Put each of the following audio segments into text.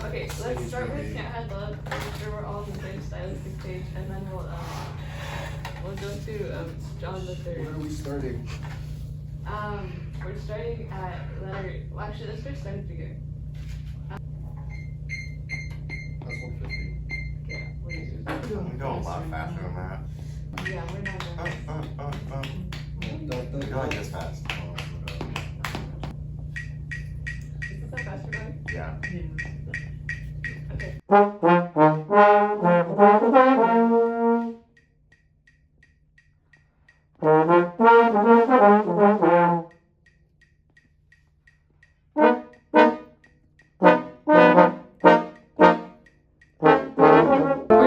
Okay, let's start with Can't Hide Love. Make sure we're all on the same stylistic page, and then we'll go to John the Third. Where are we starting? We're starting at letter. Well, actually, let's first start at figure. That's 150. Okay, what is yours? We go a lot faster than that. Yeah, we're not done. We go like this fast. Is this how fast we're going? Yeah. Okay. We're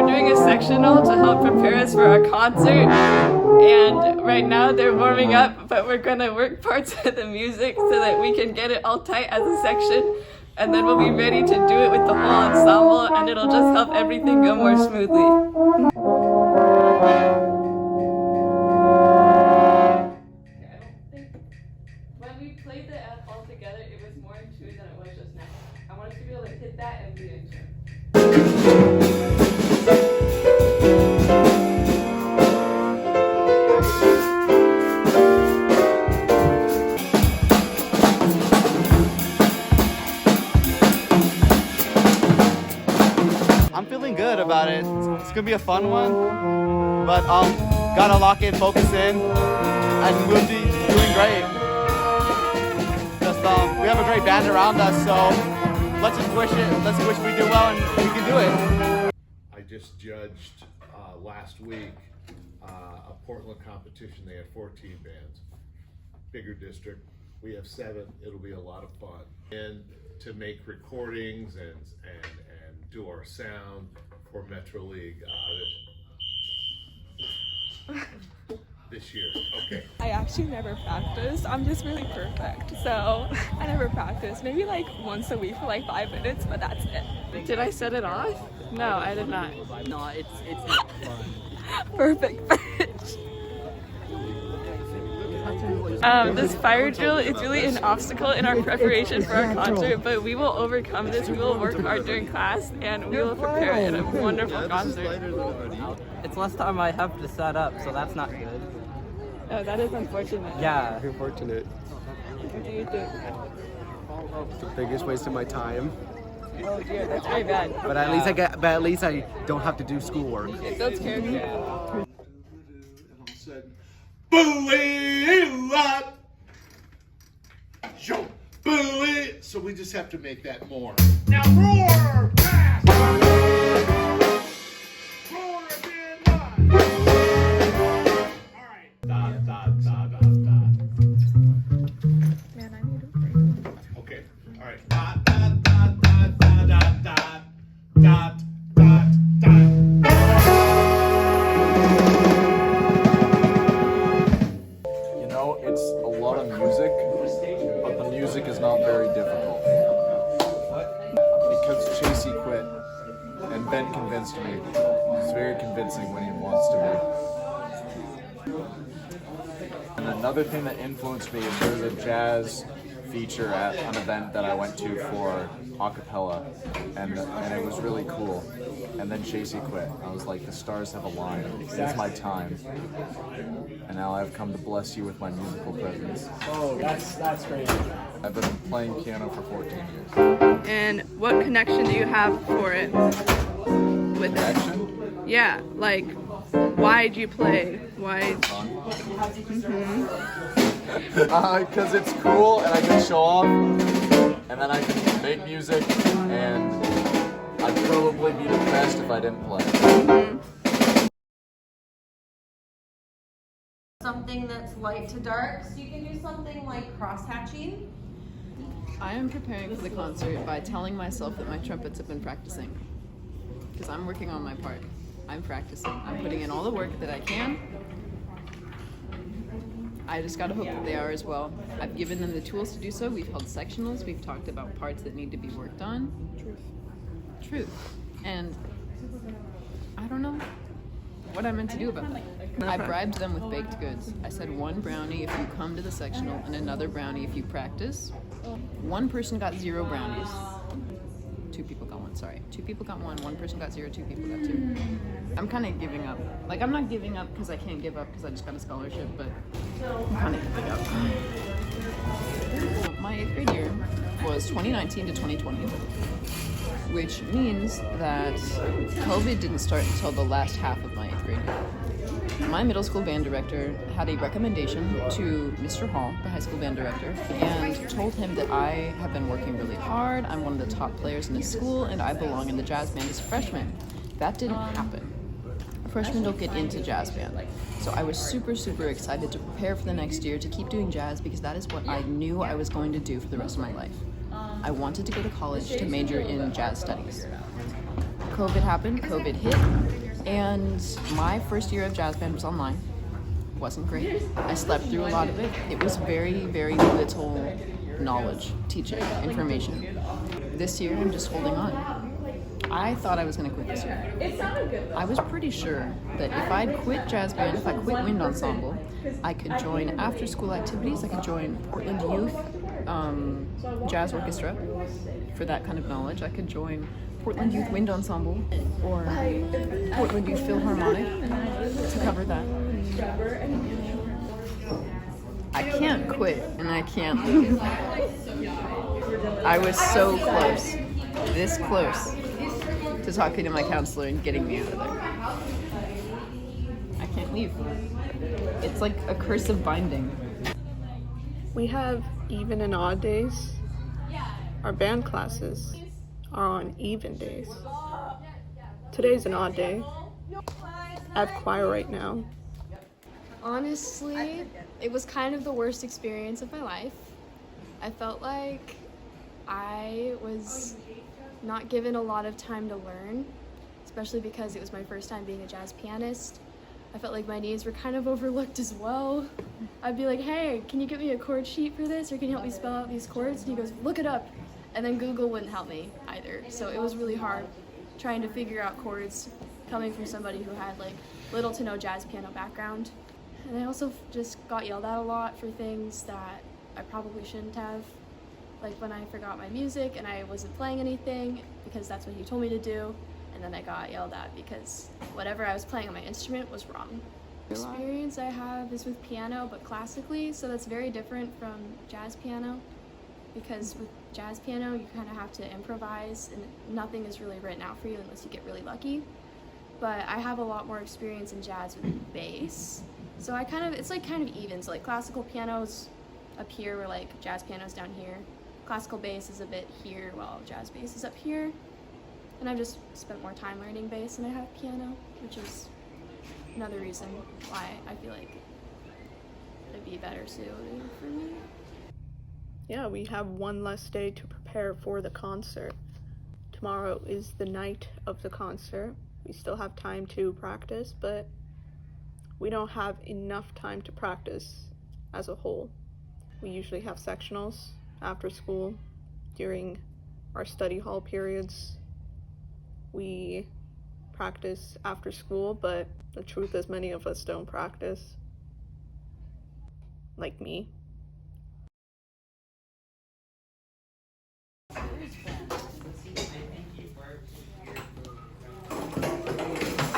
doing a sectional to help prepare us for our concert, and right now they're warming up, but we're gonna work parts of the music so that we can get it all tight as a section, and then we'll be ready to do it with the whole ensemble, and it'll just help everything go more smoothly. When we played the F all together, it was more in tune than it was just now. I want us to be able to hit that and be in tune. I'm feeling good about it. It's gonna be a fun one, but gotta lock in, focus in, and we'll be doing great. Just we have a great band around us, so let's just wish we do well and we can do it. I just judged last week a Portland competition. They had 14 bands, bigger district. We have 7. It'll be a lot of fun. And to make recordings and do our sound for Metro League this year. Okay. I actually never practiced. I'm just really perfect. So I never practiced. Maybe like once a week for like 5 minutes, but that's it. Did I set it off? No, I did not. No, it's not fun. Perfect pitch. This fire drill is really an obstacle in our preparation for our concert, but we will overcome this. We will work hard during class, and we will prepare in a wonderful concert. It's less time I have to set up, so that's not good. Oh, that is unfortunate. Yeah. Unfortunate. What do you think? It's the biggest waste of my time. Oh dear, that's very bad. But at least I don't have to do schoolwork. It builds character. So we just have to make that more. Now roar! Pass! Roar again! All right. Dot, dot, dot, dot, dot. Man, I need a break. Okay. All right. Dot, dot, dot, dot, dot, dot, dot, dot, dot, dot. You know, it's a lot of music, but the music is not very difficult. Because Chasey quit, and Ben convinced me. He's very convincing when he wants to be. And another thing that influenced me is there's a jazz feature at an event that I went to for a cappella, and it was really cool. And then Chasey quit. I was like, the stars have aligned. It's my time. And now I've come to bless you with my musical presence. Oh, that's great. I've been playing piano for 14 years. And what connection do you have for it? With Connection? Yeah, like, why'd you play? Why? Because it's cool and I can show off, and then I can make music, and I'd probably be depressed if I didn't play. Something that's light to dark, so you can do something like cross-hatching. I am preparing for the concert by telling myself that my trumpets have been practicing. Because I'm working on my part. I'm practicing. I'm putting in all the work that I can. I just gotta hope that they are as well. I've given them the tools to do so. We've held sectionals. We've talked about parts that need to be worked on. Truth. And I don't know what I'm meant to do about that. I bribed them with baked goods. I said 1 brownie if you come to the sectional and another brownie if you practice. One person got 0 brownies. 2 people got 1, sorry. 2 people got 1 person got 0, 2 people got 2. I'm kind of giving up. Like, I'm not giving up because I can't give up because I just got a scholarship, but I'm kind of giving up. My 8th grade year was 2019 to 2020, which means that COVID didn't start until the last half of my 8th grade year. My middle school band director had a recommendation to Mr. Hall, the high school band director, and told him that I have been working really hard, I'm one of the top players in this school, and I belong in the jazz band as a freshman. That didn't happen. Freshmen don't get into jazz band. So I was super, super excited to prepare for the next year to keep doing jazz because that is what I knew I was going to do for the rest of my life. I wanted to go to college to major in jazz studies. COVID happened, COVID hit, and my first year of jazz band was online. Wasn't great. I slept through a lot of it. It was very, very little knowledge, teaching, information. This year, I'm just holding on. I thought I was going to quit this year. I was pretty sure that if I'd quit jazz band, if I quit wind ensemble, I could join after-school activities. I could join Portland Youth Jazz Orchestra for that kind of knowledge. I could join Portland Youth Wind Ensemble or Portland Youth Philharmonic to cover that. I can't quit and I can't leave. I was so close, this close, to talking to my counselor and getting me out of there. I can't leave. It's like a curse of binding. We have even and odd days. Our band classes are on even days. Today's an odd day. I have choir right now. Honestly, it was kind of the worst experience of my life. I felt like I was not given a lot of time to learn, especially because it was my first time being a jazz pianist. I felt like my needs were kind of overlooked as well. I'd be like, hey, can you get me a chord sheet for this, or can you help me spell out these chords? And he goes, look it up. And then Google wouldn't help me either. So it was really hard trying to figure out chords coming from somebody who had like little to no jazz piano background. And I also just got yelled at a lot for things that I probably shouldn't have. Like when I forgot my music and I wasn't playing anything because that's what he told me to do. And then I got yelled at because whatever I was playing on my instrument was wrong. The experience I have is with piano, but classically, so that's very different from jazz piano, because with jazz piano you kind of have to improvise and nothing is really written out for you unless you get really lucky. But I have a lot more experience in jazz with bass, so it's like kind of even. So like classical piano's up here where like jazz piano's down here. Classical bass is a bit here while jazz bass is up here. And I've just spent more time learning bass than I have piano, which is another reason why I feel like it'd be better suited for me. Yeah, we have one less day to prepare for the concert. Tomorrow is the night of the concert. We still have time to practice, but we don't have enough time to practice as a whole. We usually have sectionals after school during our study hall periods. We practice after school, but the truth is many of us don't practice. Like me. I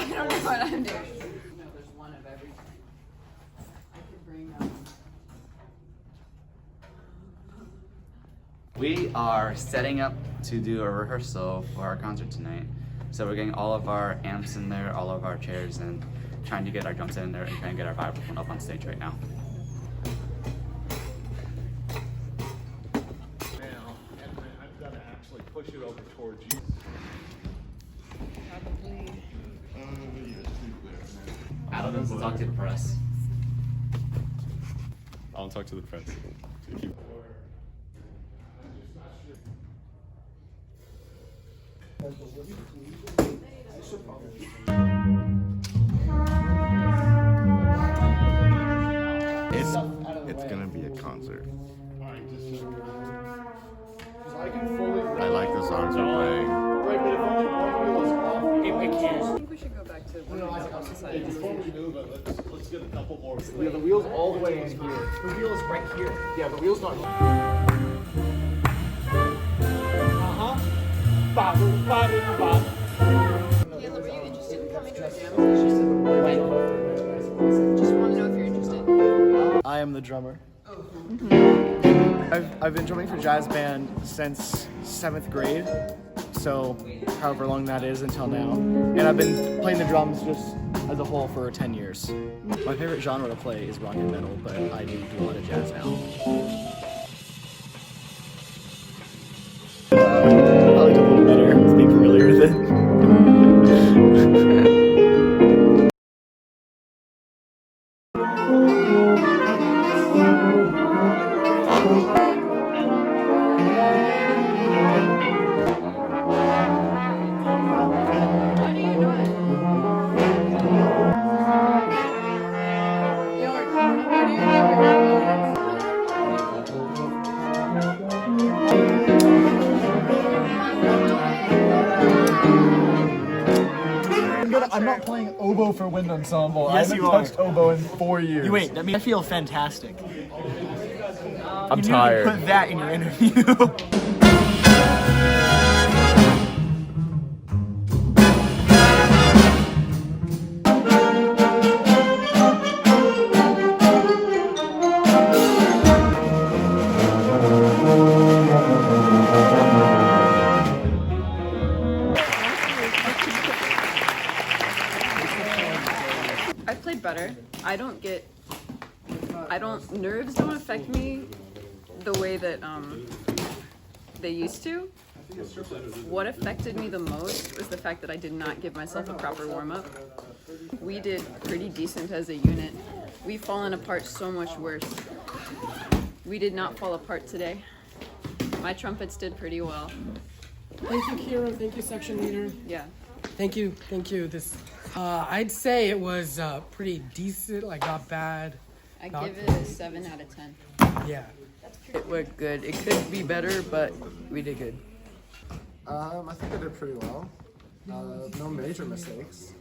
don't know what I'm doing. There's one of everything. I could bring We are setting up to do a rehearsal for our concert tonight. So we're getting all of our amps in there, all of our chairs, and trying to get our drums in there and trying to get our vibraphone up on stage right now. Now, and I'm gonna actually push it over towards you. Adam wants to talk to the press. I'll talk to the press. It's gonna be a concert. I like the songs we're playing. I think we should go back to what society. Before we do, but let's get a couple more. Yeah, the wheel's all the way in here. The wheel's right here. Yeah, the wheel's not. Caleb, are you interested in coming to a jam session? Just want to know if you're interested. I am the drummer. Mm-hmm. I've been drumming for jazz band since 7th grade, so however long that is until now. And I've been playing the drums just as a whole for 10 years. My favorite genre to play is rock and metal, but I do a lot of jazz now. Probably a little better being familiar with it. I'm not playing oboe for wind ensemble. Yes, I you haven't are. touched oboe in 4 years. You wait, that means I feel fantastic. I'm you tired. Need to put that in your interview. I played better. Nerves don't affect me the way that they used to. What affected me the most was the fact that I did not give myself a proper warm-up. We did pretty decent as a unit. We've fallen apart so much worse. We did not fall apart today. My trumpets did pretty well. Thank you, Kyra. Thank you, section leader. Yeah. Thank you. I'd say it was pretty decent, like not bad. I give it a 7 out of 10. Yeah. It went good. It could be better, but we did good. I think I did pretty well. No major mistakes.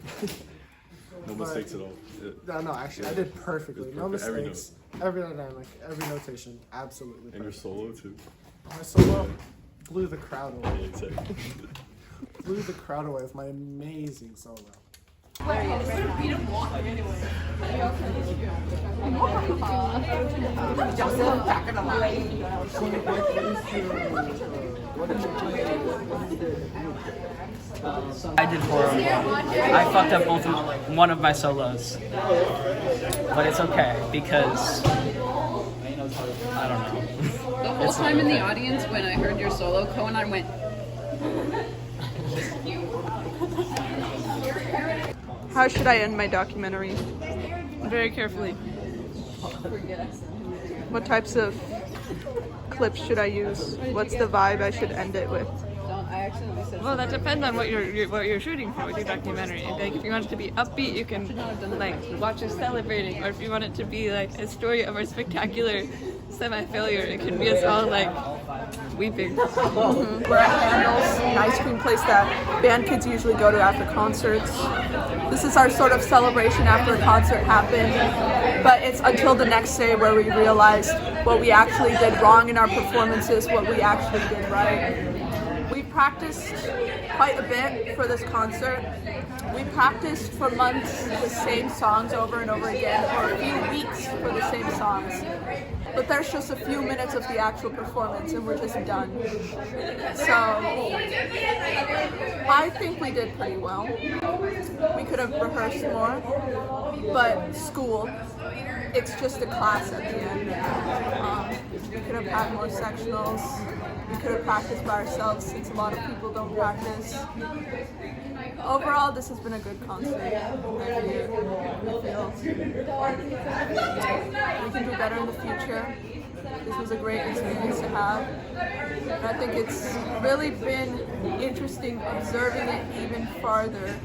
No mistakes at all. No, actually, I did perfectly. No mistakes. Every dynamic, every notation, absolutely perfect. And your solo too. My solo blew the crowd away. Yeah, exactly. Blew the crowd away with my amazing solo. I did horrible. I fucked up one of my solos. But it's okay because I don't know. The whole time in the audience when I heard your solo, Kou and I went. How should I end my documentary? Very carefully. What types of clips should I use? What's the vibe I should end it with? Well, that depends on what you're shooting for with your documentary. Like, if you want it to be upbeat, you can like watch us celebrating, or if you want it to be like a story of our spectacular semi-failure, it can be us all like weeping. Mm-hmm. We're at Handles, an ice cream place that band kids usually go to after concerts. This is our sort of celebration after a concert happened, but it's until the next day where we realized what we actually did wrong in our performances, what we actually did right. We practiced quite a bit for this concert. We practiced for months the same songs over and over again, or a few weeks for the same songs. But there's just a few minutes of the actual performance and we're just done. So I think we did pretty well. We could have rehearsed more, but school, it's just a class at the end. We could have had more sectionals. We could have practiced by ourselves since a lot of people don't practice. Overall, this has been a good concert. We can do better in the future. This was a great experience to have. And I think it's really been interesting observing it even farther,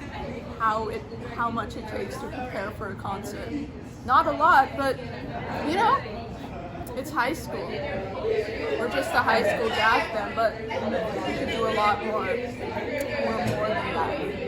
how much it takes to prepare for a concert. Not a lot, but you know, it's high school. We're just a high school jazz band, but we could do a lot more than that.